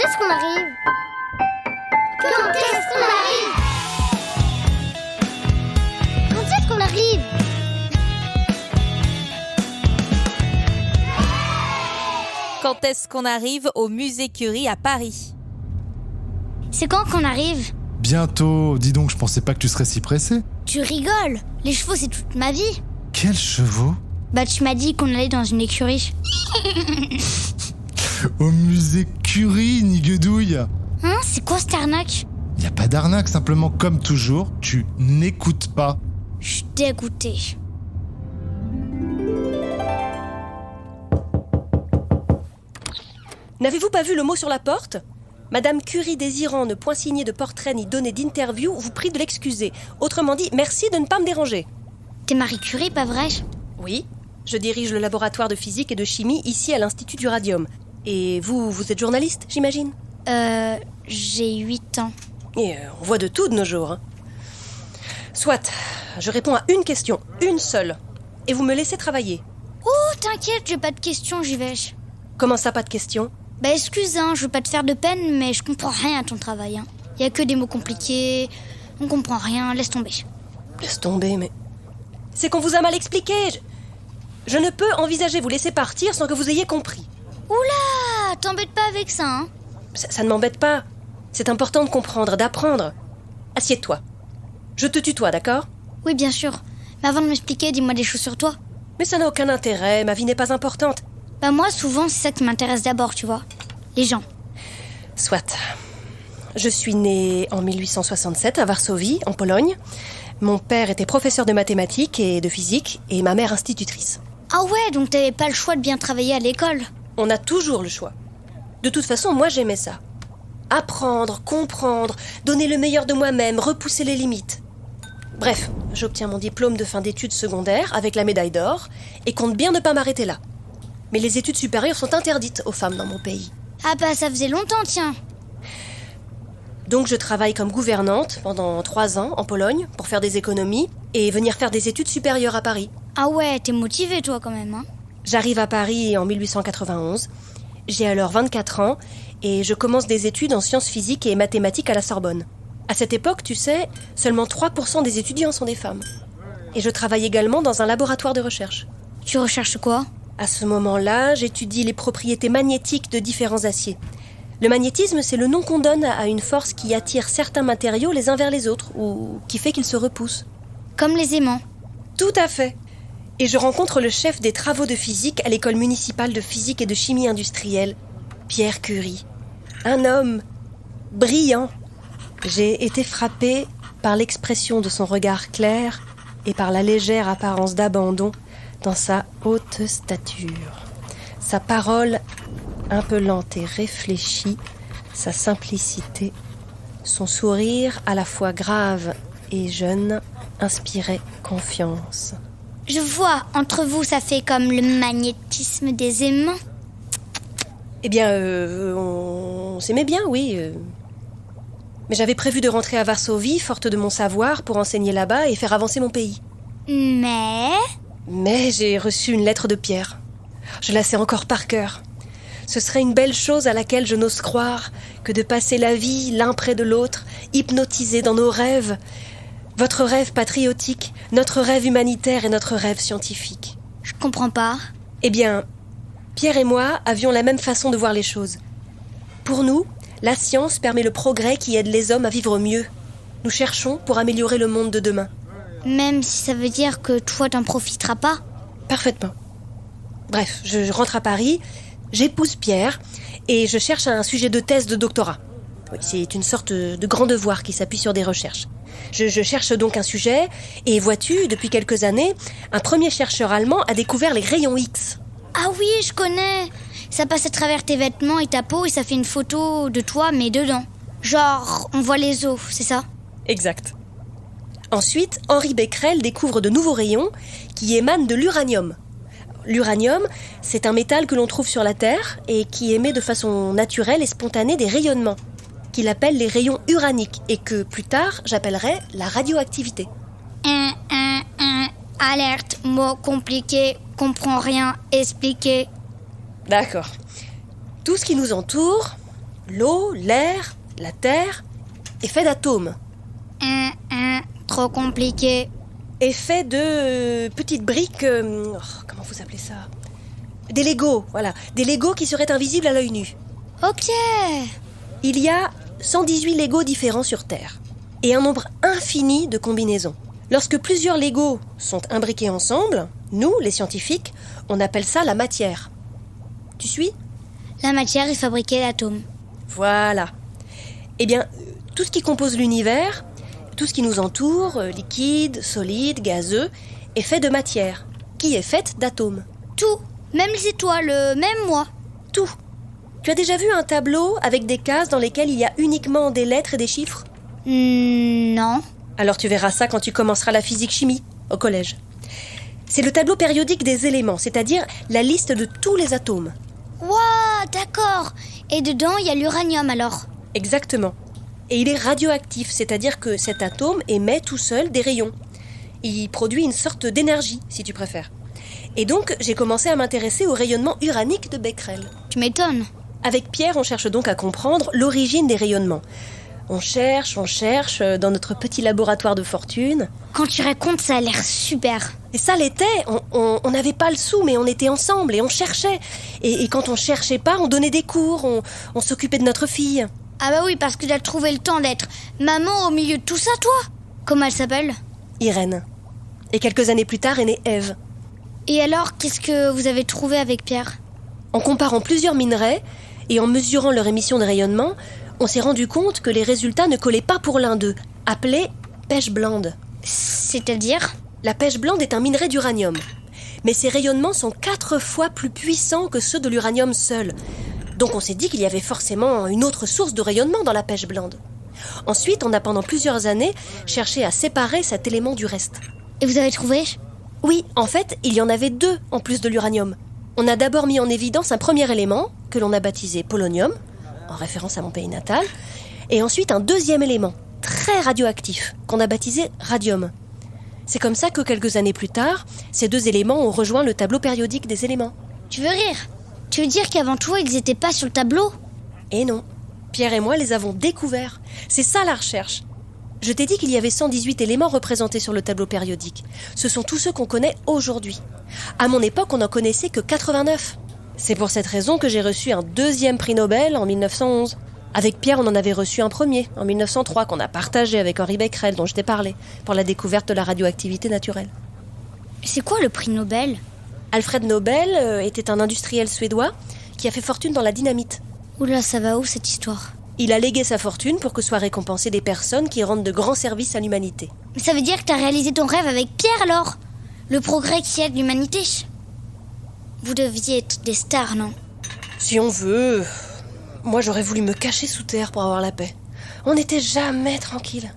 est-ce qu'on arrive? Quand est-ce qu'on arrive? Quand est-ce qu'on arrive? Quand est-ce qu'on arrive au musée Curie à Paris? C'est quand qu'on arrive? Bientôt. Dis donc, je pensais pas que tu serais si pressé. Tu rigoles. Les chevaux, c'est toute ma vie. Quels chevaux? Bah, tu m'as dit qu'on allait dans une écurie. Au musée Curie, Niguedouille. Hein? C'est quoi cette arnaque? Y a pas d'arnaque, simplement comme toujours, tu n'écoutes pas. Je suis dégoûtée. N'avez-vous pas vu le mot sur la porte ? Madame Curie désirant ne point signer de portrait ni donner d'interview, vous prie de l'excuser. Autrement dit, merci de ne pas me déranger. T'es Marie Curie, pas vrai? Oui, je dirige le laboratoire de physique et de chimie ici à l'Institut du Radium. Et vous êtes journaliste, j'imagine ? J'ai 8 ans. Et on voit de tout de nos jours. Hein. Soit, je réponds à une question, une seule. Et vous me laissez travailler. Oh, t'inquiète, j'ai pas de questions, j'y vais. Comment ça, pas de question ? Bah excuse, hein, je veux pas te faire de peine, mais je comprends rien à ton travail. Hein. Y a que des mots compliqués, on comprend rien, laisse tomber. Laisse tomber, mais... C'est qu'on vous a mal expliqué. Je ne peux envisager vous laisser partir sans que vous ayez compris. Oula, t'embête pas avec ça, hein. Ça ne m'embête pas. C'est important de comprendre, d'apprendre. Assieds-toi. Je te tutoie, d'accord ? Oui, bien sûr. Mais avant de m'expliquer, dis-moi des choses sur toi. Mais ça n'a aucun intérêt, ma vie n'est pas importante. Bah moi, souvent, c'est ça qui m'intéresse d'abord, tu vois. Les gens. Soit. Je suis née en 1867 à Varsovie, en Pologne. Mon père était professeur de mathématiques et de physique, et ma mère institutrice. Ah ouais, donc t'avais pas le choix de bien travailler à l'école. On a toujours le choix. De toute façon, moi j'aimais ça. Apprendre, comprendre, donner le meilleur de moi-même, repousser les limites. Bref, j'obtiens mon diplôme de fin d'études secondaires avec la médaille d'or, et compte bien ne pas m'arrêter là. Mais les études supérieures sont interdites aux femmes dans mon pays. Ah bah ça faisait longtemps, tiens. Donc je travaille comme gouvernante pendant 3 ans en Pologne pour faire des économies et venir faire des études supérieures à Paris. Ah ouais, t'es motivée toi quand même, hein. J'arrive à Paris en 1891. J'ai alors 24 ans et je commence des études en sciences physiques et mathématiques à la Sorbonne. À cette époque, tu sais, seulement 3% des étudiants sont des femmes. Et je travaille également dans un laboratoire de recherche. Tu recherches quoi ? À ce moment-là, j'étudie les propriétés magnétiques de différents aciers. Le magnétisme, c'est le nom qu'on donne à une force qui attire certains matériaux les uns vers les autres, ou qui fait qu'ils se repoussent. Comme les aimants. Tout à fait. Et je rencontre le chef des travaux de physique à l'école municipale de physique et de chimie industrielle, Pierre Curie. Un homme brillant. J'ai été frappée par l'expression de son regard clair et par la légère apparence d'abandon dans sa haute stature. Sa parole un peu lente et réfléchie, sa simplicité, son sourire à la fois grave et jeune inspirait confiance. Je vois, entre vous, ça fait comme le magnétisme des aimants. Eh bien, on s'aimait bien, oui. Mais j'avais prévu de rentrer à Varsovie, forte de mon savoir, pour enseigner là-bas et faire avancer mon pays. Mais j'ai reçu une lettre de Pierre. Je la sais encore par cœur. Ce serait une belle chose à laquelle je n'ose croire que de passer la vie l'un près de l'autre, hypnotisés dans nos rêves. Votre rêve patriotique, notre rêve humanitaire et notre rêve scientifique. Je comprends pas. Eh bien, Pierre et moi avions la même façon de voir les choses. Pour nous, la science permet le progrès qui aide les hommes à vivre mieux. Nous cherchons pour améliorer le monde de demain. Même si ça veut dire que toi t'en profiteras pas. Parfaitement. Bref, je rentre à Paris, j'épouse Pierre et je cherche un sujet de thèse de doctorat. Oui, c'est une sorte de grand devoir qui s'appuie sur des recherches. Je cherche donc un sujet et vois-tu, depuis quelques années, un premier chercheur allemand a découvert les rayons X. Ah oui, je connais. Ça passe à travers tes vêtements et ta peau et ça fait une photo de toi mais dedans. Genre, on voit les os, c'est ça ? Exact. Ensuite, Henri Becquerel découvre de nouveaux rayons qui émanent de l'uranium. L'uranium, c'est un métal que l'on trouve sur la Terre et qui émet de façon naturelle et spontanée des rayonnements, qu'il appelle les rayons uraniques et que, plus tard, j'appellerai la radioactivité. Alerte, mot compliqué, comprends rien, expliqué. D'accord. Tout ce qui nous entoure, l'eau, l'air, la terre est fait d'atomes. Trop compliqué. Est fait de petites briques... comment vous appelez ça? Des Legos, voilà. Des Legos qui seraient invisibles à l'œil nu. Ok. Il y a 118 Legos différents sur Terre et un nombre infini de combinaisons. Lorsque plusieurs Legos sont imbriqués ensemble, nous, les scientifiques, on appelle ça la matière. Tu suis? La matière est fabriquée d'atomes. Voilà. Eh bien, tout ce qui compose l'univers, tout ce qui nous entoure, liquide, solide, gazeux, est fait de matière, qui est faite d'atomes. Tout. Même les étoiles, même moi. Tout. Tu as déjà vu un tableau avec des cases dans lesquelles il y a uniquement des lettres et des chiffres? Non. Alors tu verras ça quand tu commenceras la physique-chimie, au collège. C'est le tableau périodique des éléments, c'est-à-dire la liste de tous les atomes. Waouh, d'accord. Et dedans, il y a l'uranium alors. Exactement. Et il est radioactif, c'est-à-dire que cet atome émet tout seul des rayons. Il produit une sorte d'énergie, si tu préfères. Et donc, j'ai commencé à m'intéresser au rayonnement uranique de Becquerel. Tu m'étonnes. Avec Pierre, on cherche donc à comprendre l'origine des rayonnements. On cherche dans notre petit laboratoire de fortune. Quand tu racontes, ça a l'air super. Et ça l'était, on n'avait pas le sou, mais on était ensemble et on cherchait. Et quand on cherchait pas, on donnait des cours, on s'occupait de notre fille. Ah bah oui, parce que t'as trouvé le temps d'être maman au milieu de tout ça, toi. Comment elle s'appelle? Irène. Et quelques années plus tard est née Ève. Et alors, qu'est-ce que vous avez trouvé avec Pierre? En comparant plusieurs minerais et en mesurant leur émission de rayonnement, on s'est rendu compte que les résultats ne collaient pas pour l'un d'eux, appelé pêche blande. C'est-à-dire? La pêche blande est un minerai d'uranium. Mais ses rayonnements sont 4 fois plus puissants que ceux de l'uranium seul. Donc on s'est dit qu'il y avait forcément une autre source de rayonnement dans la pêche blande. Ensuite, on a pendant plusieurs années cherché à séparer cet élément du reste. Et vous avez trouvé? Oui, en fait, il y en avait 2 en plus de l'uranium. On a d'abord mis en évidence un premier élément, que l'on a baptisé polonium, en référence à mon pays natal, et ensuite un deuxième élément, très radioactif, qu'on a baptisé radium. C'est comme ça que quelques années plus tard, ces 2 éléments ont rejoint le tableau périodique des éléments. Tu veux rire? Tu veux dire qu'avant toi, ils n'étaient pas sur le tableau? Et non, Pierre et moi les avons découverts. C'est ça la recherche. Je t'ai dit qu'il y avait 118 éléments représentés sur le tableau périodique. Ce sont tous ceux qu'on connaît aujourd'hui. À mon époque, on n'en connaissait que 89. C'est pour cette raison que j'ai reçu un 2e prix Nobel en 1911. Avec Pierre, on en avait reçu un premier, en 1903, qu'on a partagé avec Henri Becquerel, dont je t'ai parlé, pour la découverte de la radioactivité naturelle. C'est quoi le prix Nobel? Alfred Nobel était un industriel suédois qui a fait fortune dans la dynamite. Oula, ça va où cette histoire? Il a légué sa fortune pour que soient récompensées des personnes qui rendent de grands services à l'humanité. Mais ça veut dire que t'as réalisé ton rêve avec Pierre alors? Le progrès qui aide l'humanité? Vous deviez être des stars, non? Si on veut... Moi, j'aurais voulu me cacher sous terre pour avoir la paix. On n'était jamais tranquille.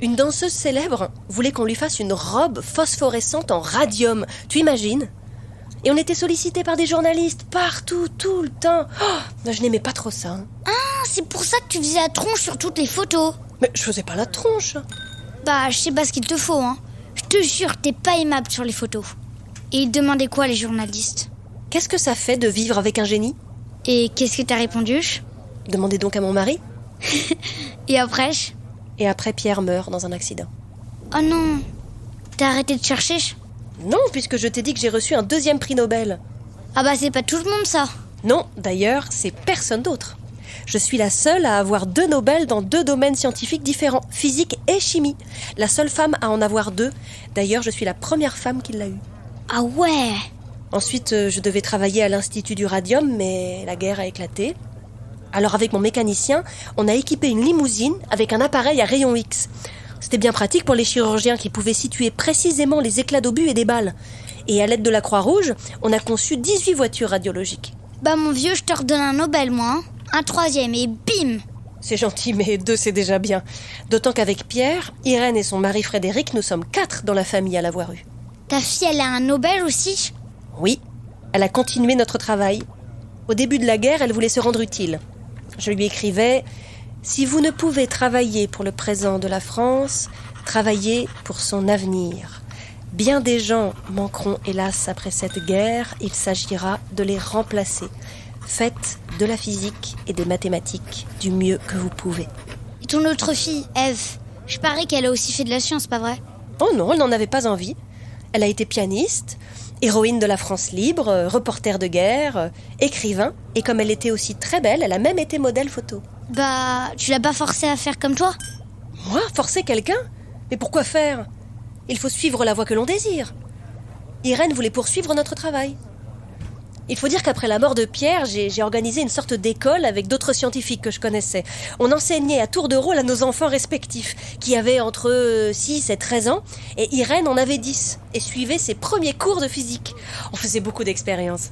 Une danseuse célèbre voulait qu'on lui fasse une robe phosphorescente en radium. Tu imagines? Et on était sollicité par des journalistes partout, tout le temps. Oh, je n'aimais pas trop ça. Hein. Ah, c'est pour ça que tu faisais la tronche sur toutes les photos. Mais je faisais pas la tronche. Bah, je sais pas ce qu'il te faut, hein. Je te jure, t'es pas aimable sur les photos. Et ils te demandaient quoi, les journalistes? Qu'est-ce que ça fait de vivre avec un génie? Et qu'est-ce que t'as répondu? Demandez donc à mon mari. Et après? Et après, Pierre meurt dans un accident. Oh non. T'as arrêté de chercher? Non, puisque je t'ai dit que j'ai reçu un 2e prix Nobel. Ah bah c'est pas tout le monde ça. Non, d'ailleurs, c'est personne d'autre. Je suis la seule à avoir 2 Nobel dans 2 domaines scientifiques différents, physique et chimie. La seule femme à en avoir 2. D'ailleurs, je suis la première femme qui l'a eu. Ah ouais. Ensuite, je devais travailler à l'Institut du Radium, mais la guerre a éclaté. Alors avec mon mécanicien, on a équipé une limousine avec un appareil à rayons X. C'était bien pratique pour les chirurgiens qui pouvaient situer précisément les éclats d'obus et des balles. Et à l'aide de la Croix-Rouge, on a conçu 18 voitures radiologiques. Bah mon vieux, je te redonne un Nobel, moi. Un 3e et bim. C'est gentil, mais 2 c'est déjà bien. D'autant qu'avec Pierre, Irène et son mari Frédéric, nous sommes 4 dans la famille à l'avoir eu. Ta fille, elle a un Nobel aussi? Oui, elle a continué notre travail. Au début de la guerre, elle voulait se rendre utile. Je lui écrivais « Si vous ne pouvez travailler pour le présent de la France, travaillez pour son avenir. Bien des gens manqueront hélas après cette guerre, il s'agira de les remplacer. Faites de la physique et des mathématiques du mieux que vous pouvez. Et ton autre fille, Eve, je parie qu'elle a aussi fait de la science, pas vrai? Oh non, elle n'en avait pas envie. Elle a été pianiste, héroïne de la France libre, reporter de guerre, écrivain. Et comme elle était aussi très belle, elle a même été modèle photo. Bah, tu l'as pas forcée à faire comme toi? Moi, forcer quelqu'un? Mais pourquoi faire? Il faut suivre la voie que l'on désire. Irène voulait poursuivre notre travail. Il faut dire qu'après la mort de Pierre, j'ai organisé une sorte d'école avec d'autres scientifiques que je connaissais. On enseignait à tour de rôle à nos enfants respectifs, qui avaient entre 6 et 13 ans, et Irène en avait 10, et suivait ses premiers cours de physique. On faisait beaucoup d'expériences.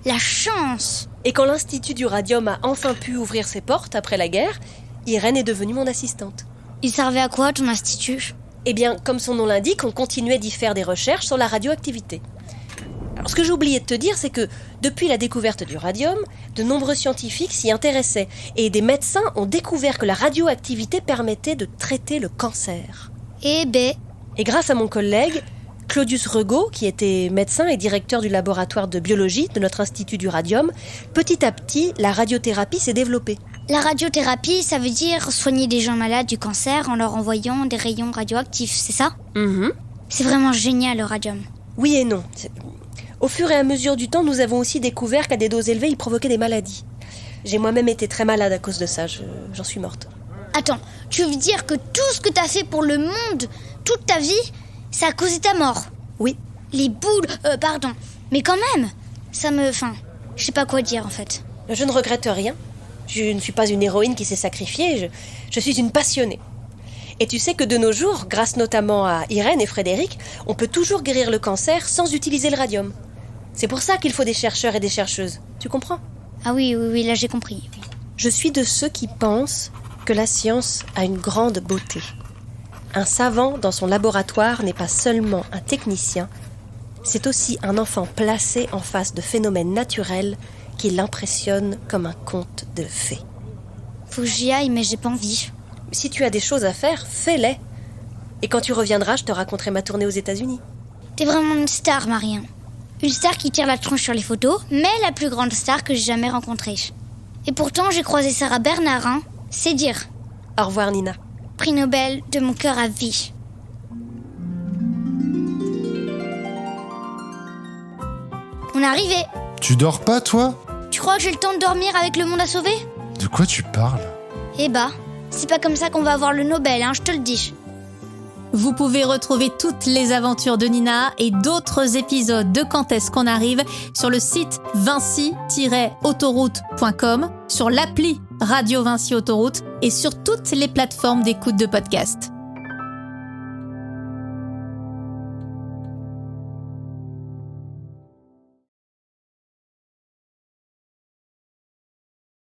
La chance! Et quand l'Institut du Radium a enfin pu ouvrir ses portes après la guerre, Irène est devenue mon assistante. Il servait à quoi, ton institut? Eh bien, comme son nom l'indique, on continuait d'y faire des recherches sur la radioactivité. Alors, ce que j'ai oublié de te dire, c'est que depuis la découverte du radium, de nombreux scientifiques s'y intéressaient et des médecins ont découvert que la radioactivité permettait de traiter le cancer. Eh ben, Et grâce à mon collègue, Claudius Regaud, qui était médecin et directeur du laboratoire de biologie de notre Institut du Radium, petit à petit, la radiothérapie s'est développée. la radiothérapie, ça veut dire soigner des gens malades du cancer en leur envoyant des rayons radioactifs, c'est ça? C'est vraiment génial, le radium. Oui et non. Au fur et à mesure du temps, nous avons aussi découvert qu'à des doses élevées, il provoquait des maladies. J'ai moi-même été très malade à cause de ça, j'en suis morte. Attends, tu veux dire que tout ce que t'as fait pour le monde, toute ta vie, ça a causé ta mort? Oui. Les boules, pardon. Mais quand même, je sais pas quoi dire en fait. Je ne regrette rien. Je ne suis pas une héroïne qui s'est sacrifiée, je suis une passionnée. Et tu sais que de nos jours, grâce notamment à Irène et Frédéric, on peut toujours guérir le cancer sans utiliser le radium. C'est pour ça qu'il faut des chercheurs et des chercheuses. Tu comprends? Ah oui, là j'ai compris. Oui. Je suis de ceux qui pensent que la science a une grande beauté. Un savant dans son laboratoire n'est pas seulement un technicien, c'est aussi un enfant placé en face de phénomènes naturels qui l'impressionnent comme un conte de fées. Faut que j'y aille, mais j'ai pas envie. Si tu as des choses à faire, fais-les. Et quand tu reviendras, je te raconterai ma tournée aux États-Unis. T'es vraiment une star, Marien. Une star qui tire la tronche sur les photos, mais la plus grande star que j'ai jamais rencontrée. Et pourtant, j'ai croisé Sarah Bernard, hein. C'est dire. Au revoir, Nina. Prix Nobel de mon cœur à vie. On est arrivé. Tu dors pas, toi? Tu crois que j'ai le temps de dormir avec le monde à sauver? De quoi tu parles? Eh bah, c'est pas comme ça qu'on va avoir le Nobel, hein, je te le dis. Vous pouvez retrouver toutes les aventures de Nina et d'autres épisodes de Quand est-ce qu'on arrive sur le site vinci-autoroute.com, sur l'appli Radio Vinci Autoroute et sur toutes les plateformes d'écoute de podcast.